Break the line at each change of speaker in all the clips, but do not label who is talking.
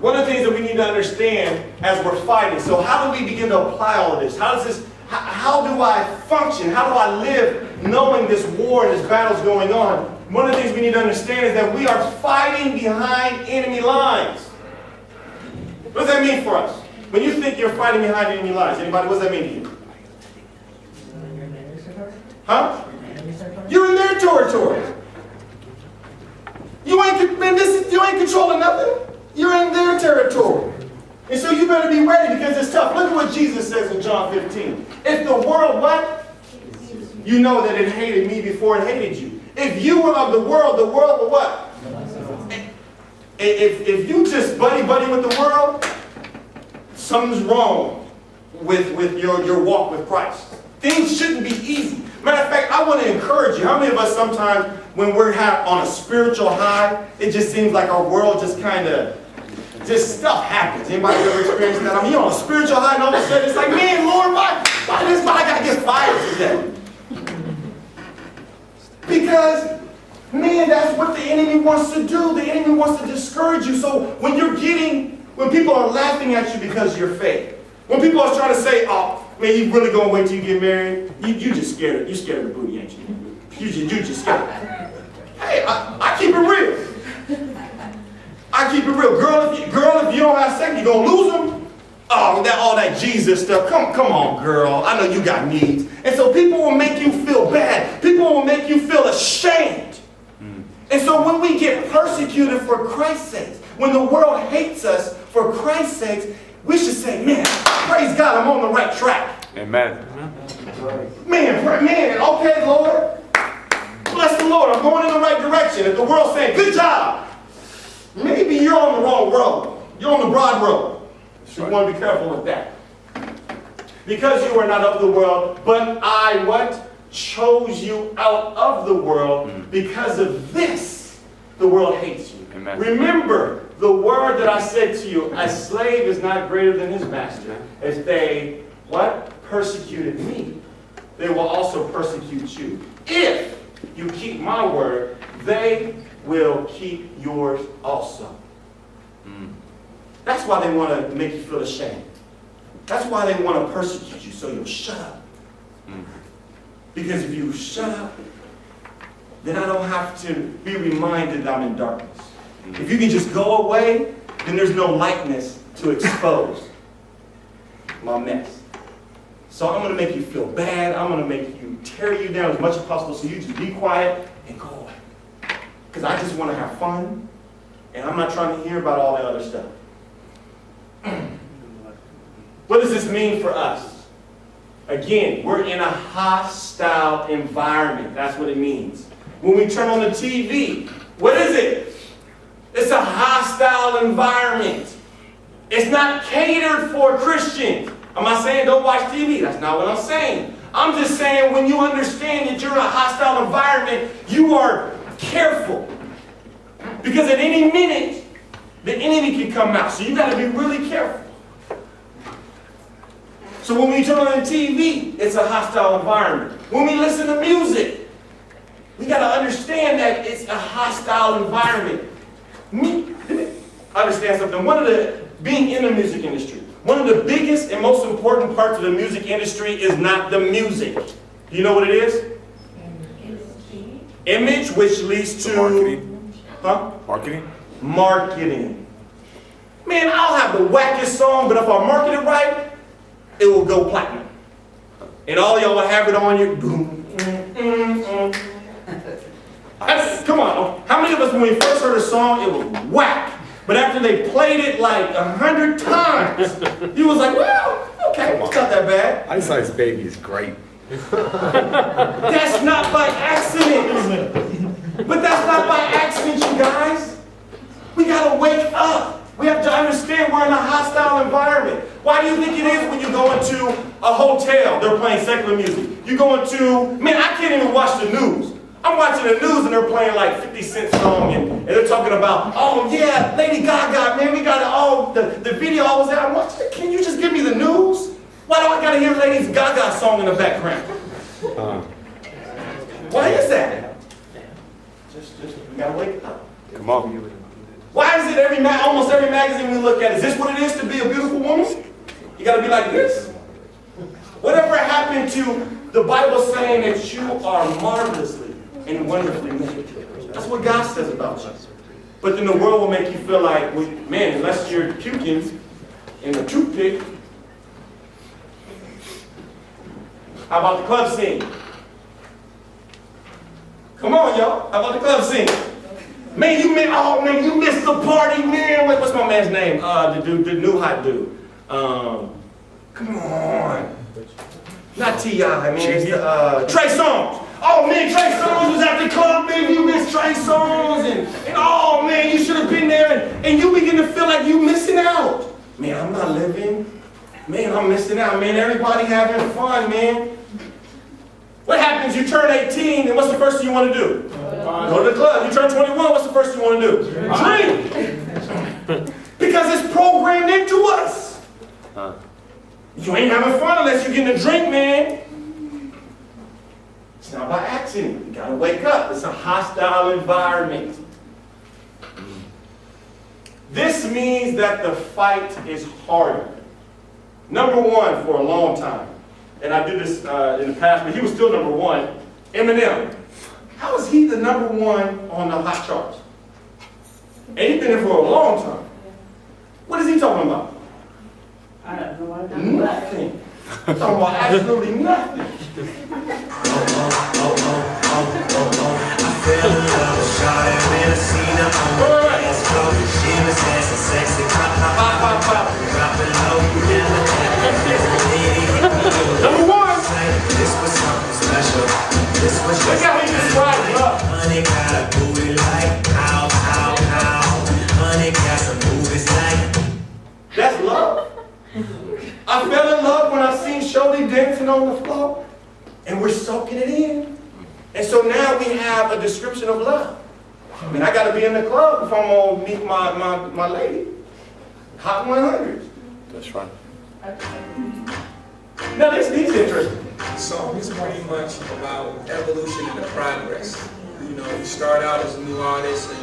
One of the things that we need to understand as we're fighting, so how do we begin to apply all of this? How do I function? How do I live knowing this war and this battle's going on? One of the things we need to understand is that we are fighting behind enemy lines. What does that mean for us? When you think you're fighting behind enemy lines, anybody, what does that mean to you? Huh? You're in their territory. You ain't controlling nothing. You're in their territory. And so you better be ready because it's tough. Look at what Jesus says in John 15. If the world, what? You know that it hated me before it hated you. If you were of the world will what? If you just buddy with the world, something's wrong with your walk with Christ. Things shouldn't be easy. Matter of fact, I want to encourage you. How many of us sometimes when we're on a spiritual high, it just seems like our world just kind of, stuff happens. Anybody ever experienced that? I mean, you're on a spiritual high and all of a sudden it's like, man, Lord, why I got to get fired today? Because, man, that's what the enemy wants to do. The enemy wants to discourage you. So when people are laughing at you because of your faith, when people are trying to say, oh, man, you really gonna wait till you get married? You just scared. You scared of the booty, ain't you? You just scared. Hey, I keep it real. I keep it real. Girl, if you don't have sex, you gonna lose them. Oh, all that Jesus stuff. Come on, girl. I know you got needs. And so people will make you feel bad. People will make you feel ashamed. And so when we get persecuted for Christ's sake, when the world hates us for Christ's sake, we should say, man, praise God, I'm on the right track.
Amen.
Man, okay, Lord. Bless the Lord, I'm going in the right direction. If the world's saying, good job, maybe you're on the wrong road. You're on the broad road. So you want to be careful with that. Because you are not of the world, but I, what? Chose you out of the world. Because of this, the world hates you.
Amen.
Remember the word that I said to you, a slave is not greater than his master. If they, what? Persecuted me, they will also persecute you. If you keep my word, they will keep yours also. That's why they want to make you feel ashamed. That's why they want to persecute you, so you'll shut up. Because if you shut up, then I don't have to be reminded that I'm in darkness. If you can just go away, then there's no lightness to expose my mess. So I'm going to make you feel bad. I'm going to make you tear you down as much as possible so you just be quiet and go away. Because I just want to have fun, and I'm not trying to hear about all that other stuff. What does this mean for us? Again, we're in a hostile environment. That's what it means. When we turn on the TV, what is it? It's a hostile environment. It's not catered for Christians. Am I saying don't watch TV? That's not what I'm saying. I'm just saying when you understand that you're in a hostile environment, you are careful. Because at any minute, the enemy can come out. So you got to be really careful. So when we turn on the TV, it's a hostile environment. When we listen to music, we got to understand that it's a hostile environment. Understand something. Being in the music industry, one of the biggest and most important parts of the music industry is not the music. Do you know what it is? Image, which leads to
marketing.
Huh?
Marketing.
Man, I'll have the wackest song, but if I market it right, it will go platinum. And all y'all will have it on your boom. Come on, how many of us when we first heard a song, it was whack. But after they played it like 100 times, he was like, well, okay, it's not that bad.
Ice Ice Baby is great.
That's not by accident. But that's not by accident, you guys. We gotta wake up. We have to understand we're in a hostile environment. Why do you think it is when you go into a hotel, they're playing secular music? You go into, man, I can't even watch the news. I'm watching the news and they're playing like 50 Cent song and they're talking about, oh yeah, Lady Gaga, man, we got it all, the video I was there. I'm watching it. Can you just give me the news? Why do I gotta hear Lady Gaga song in the background? Why is that? Just we gotta wake up.
Come on.
Why is it almost every magazine we look at, is this what it is to be a beautiful woman? You gotta be like this? Whatever happened to the Bible saying that you are marvelously and wonderfully made? That's what God says about you. But then the world will make you feel like, well, man, unless you're puking in a toothpick. How about the club scene? Come on, y'all. How about the club scene? Man, you missed the party, man. What's my man's name? The new hot dude. Come on. Not T.I., man. It's Trey Songz. Oh, man, Trey Songz was at the club, man. You missed Trey Songz. And oh, man, you should have been there. And you begin to feel like you missing out. Man, I'm not living. Man, I'm missing out, man. Everybody having fun, man. What happens? You turn 18, and what's the first thing you want to do? Go to the club. You turn 21, what's the first thing you want to do? Drink. Because it's programmed into us. You ain't having fun unless you're getting a drink, man. It's not by accident. You gotta wake up. It's a hostile environment. This means that the fight is harder. Number one for a long time. And I did this in the past, but he was still number one. Eminem. How is he the number one on the hot charts? And he's been there for a long time. What is he talking about?
I have no idea.
Nothing. He's talking about absolutely nothing.
I fell in love with Shawty when I seen her on the dance floor. She was dancing sexy, pop, dropping low,
Number one.
This was something special. This was
Look
just
how he describes love.
honey got a booty like how. Honey got some movies like.
That's love. I fell in love when I seen Shorty dancing on the floor, and we're soaking it in. And so now we have a description of love. I mean, I got to be in the club if I'm going to meet my lady. Hot 100s.
That's right.
Now, this is interesting.
The song is pretty much about evolution and the progress. You know, you start out as a new artist and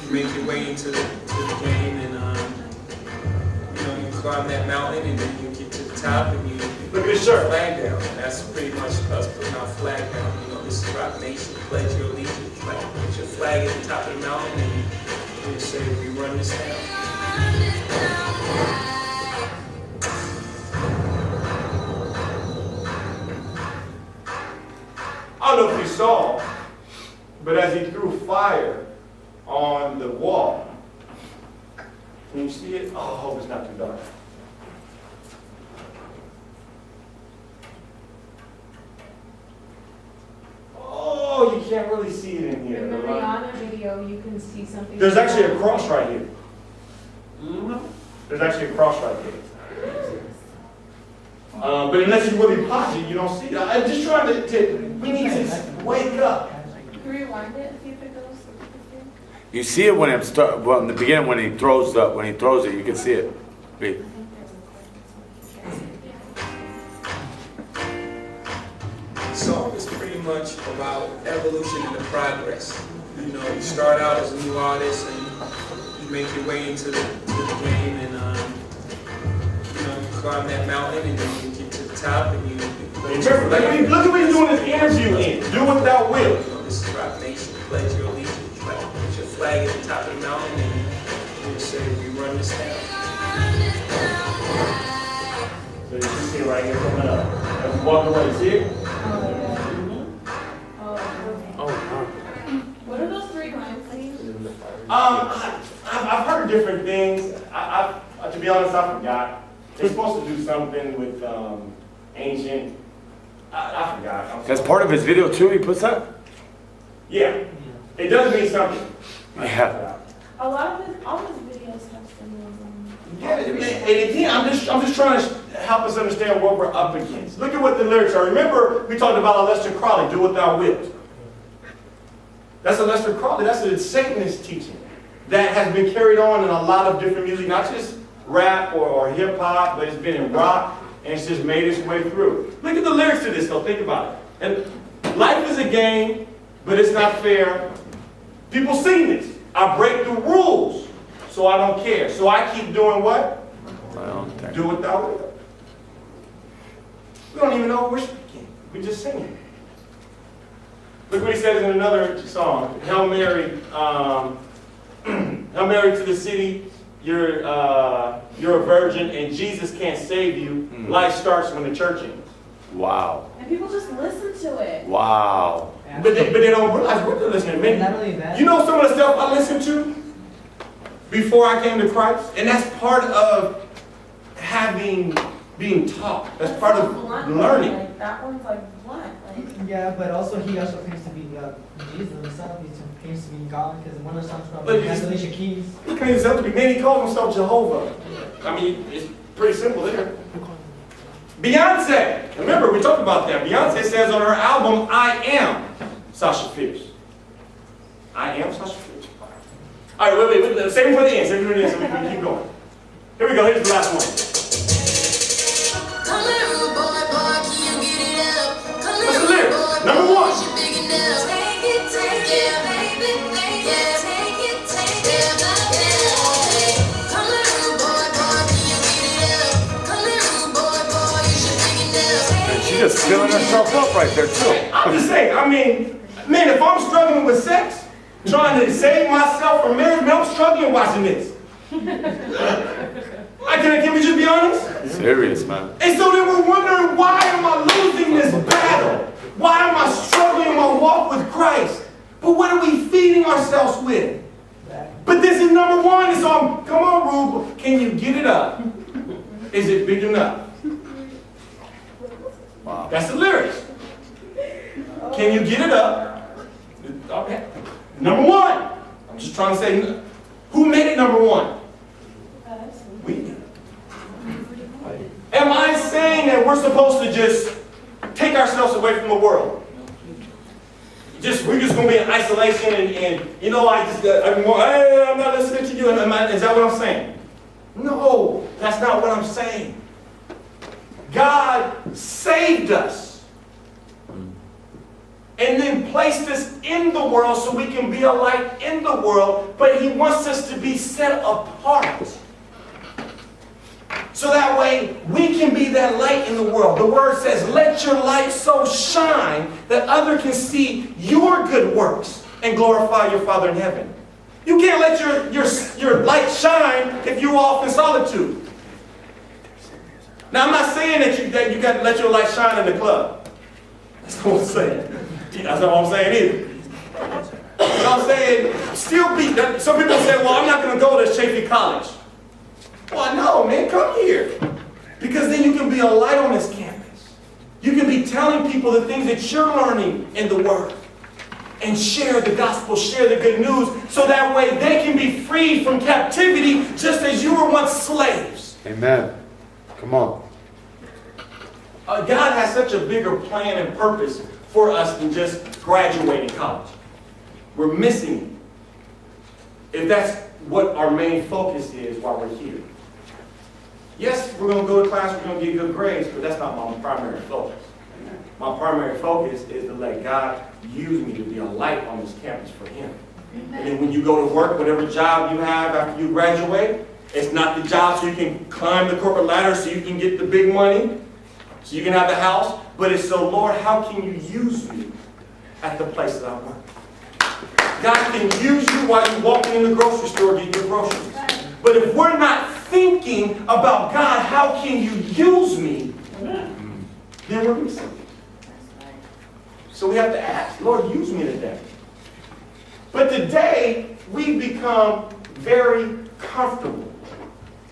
you make your way into the game, and you know, you climb that mountain and then you get to the top and you
Look at his shirt.
flag down. And that's pretty much us putting our flag down. You know, this is Rock Nation, pledge your allegiance, flag. Put your flag at the top of the mountain and you say, we run this down.
I don't know if you saw, but as he threw fire on the wall, can you see it? Oh, I hope it's not too dark. Oh, you can't really see it in here.
In the Rihanna video, you can see something.
There's actually a cross right here. There's actually a cross right here. But unless you really pause it, you don't see it. I'm just trying we need to wake up.
Can you rewind it, see if it goes?
You see it when well, in the beginning when he throws it, you can see it. Wait.
The song is pretty much about evolution and the progress. You know, you start out as a new artist and you make your way into the game, and you know, you climb that mountain and then you get to the top and you
Remember, look at what he's doing this interview in. Do what thou wilt.
You know, this is Rock Nation, pledge your allegiance, flag. Put your flag at the top of the mountain and you say, we run this down.
So you can see it right here coming up. As you walk away, see it?
What are those 3 lines, please?
I've heard different things. To be honest, I forgot. They're supposed to do something with ancient. I forgot.
That's part of his video too. He puts that.
Yeah, it does mean something.
Yeah.
A lot of all his videos have symbolism.
Yeah, and again, I'm just trying to help us understand what we're up against. Look at what the lyrics are. Remember, we talked about Aleister Crowley, do what thou wilt. That's Aleister Crowley. That's a Satanist teaching that has been carried on in a lot of different music, not just rap or hip hop, but it's been in rock, and it's just made its way through. Look at the lyrics to this, though. Think about it. And life is a game, but it's not fair. People sing this. I break the rules, so I don't care. So I keep doing what?
My own thing.
Do what thou wilt. We don't even know what we're speaking. We're just singing. Look what he says in another song. Hail Mary, Hail Mary to the city. You're a virgin, and Jesus can't save you. Life starts when the church ends.
Wow.
And people just listen to it.
Wow.
But they don't realize what they're listening to.
Not only that.
You know some of the stuff I listened to before I came to Christ? And that's part of being taught. That's part of
Blunt,
learning.
Like, that one's like blunt. Like,
Yeah, but also he also claims to be Jesus himself. He claims to be God because one of the songs
But
about
he's-
Alicia Keys.
He claims himself to be man. He calls himself Jehovah. I mean, it's pretty simple there. Beyonce. Remember, we talked about that. Beyonce says on her album, I am Sasha Fierce. I am Sasha Fierce. All right, wait. Save it for the end. Save it for the end so we can keep going. Here we go. Here's the last one.
Come here, rude boy, boy, can you get it up? Come
What's
here,
the lyrics?
rude boy,
Number
boy,
one.
you big enough. Take it, baby, take it, take it, take it, baby. Come here, rude boy, boy, can you get it up? Come here, rude boy, boy, you big enough.
And she's just filling herself up right there too.
I'm just saying, I mean, man, if I'm struggling with sex, trying to save myself from marriage, man, I'm struggling watching this. Can we just be honest?
Serious, man.
And so then we're wondering, why am I losing this battle? Why am I struggling in my walk with Christ? But what are we feeding ourselves with? But this is number one. It's on, come on, Rube, can you get it up? Is it big enough?
Wow.
That's the lyrics. Can you get it up? Okay. Number one. I'm just trying to say, who made it number one? We did. Am I saying that we're supposed to just take ourselves away from the world? We're just going to be in isolation and you know, hey, I'm not listening to you. Is that what I'm saying? No, that's not what I'm saying. God saved us and then placed us in the world so we can be a light in the world, but He wants us to be set apart. So that way we can be that light in the world. The word says, let your light so shine that others can see your good works and glorify your Father in heaven. You can't let your light shine if you're off in solitude. Now, I'm not saying that you got to let your light shine in the club. That's not what I'm saying. That's not what I'm saying either. But I'm saying, some people say, well, I'm not going to go to Chaffey College. Well, no, man, come here. Because then you can be a light on this campus. You can be telling people the things that you're learning in the Word. And share the gospel, share the good news, so that way they can be freed from captivity just as you were once slaves.
Amen. Come on.
God has such a bigger plan and purpose for us than just graduating college. We're missing it. If that's what our main focus is while we're here. Yes, we're going to go to class, we're going to get good grades, but that's not my primary focus. My primary focus is to let God use me to be a light on this campus for Him. And then when you go to work, whatever job you have after you graduate, it's not the job so you can climb the corporate ladder so you can get the big money, so you can have the house, but it's so, Lord, how can you use me at the place that I work? God can use you while you're walking in the grocery store getting your groceries. But if we're not thinking about, God, how can you use me, then we're missing. So we have to ask, Lord, use me today. But today, we've become very comfortable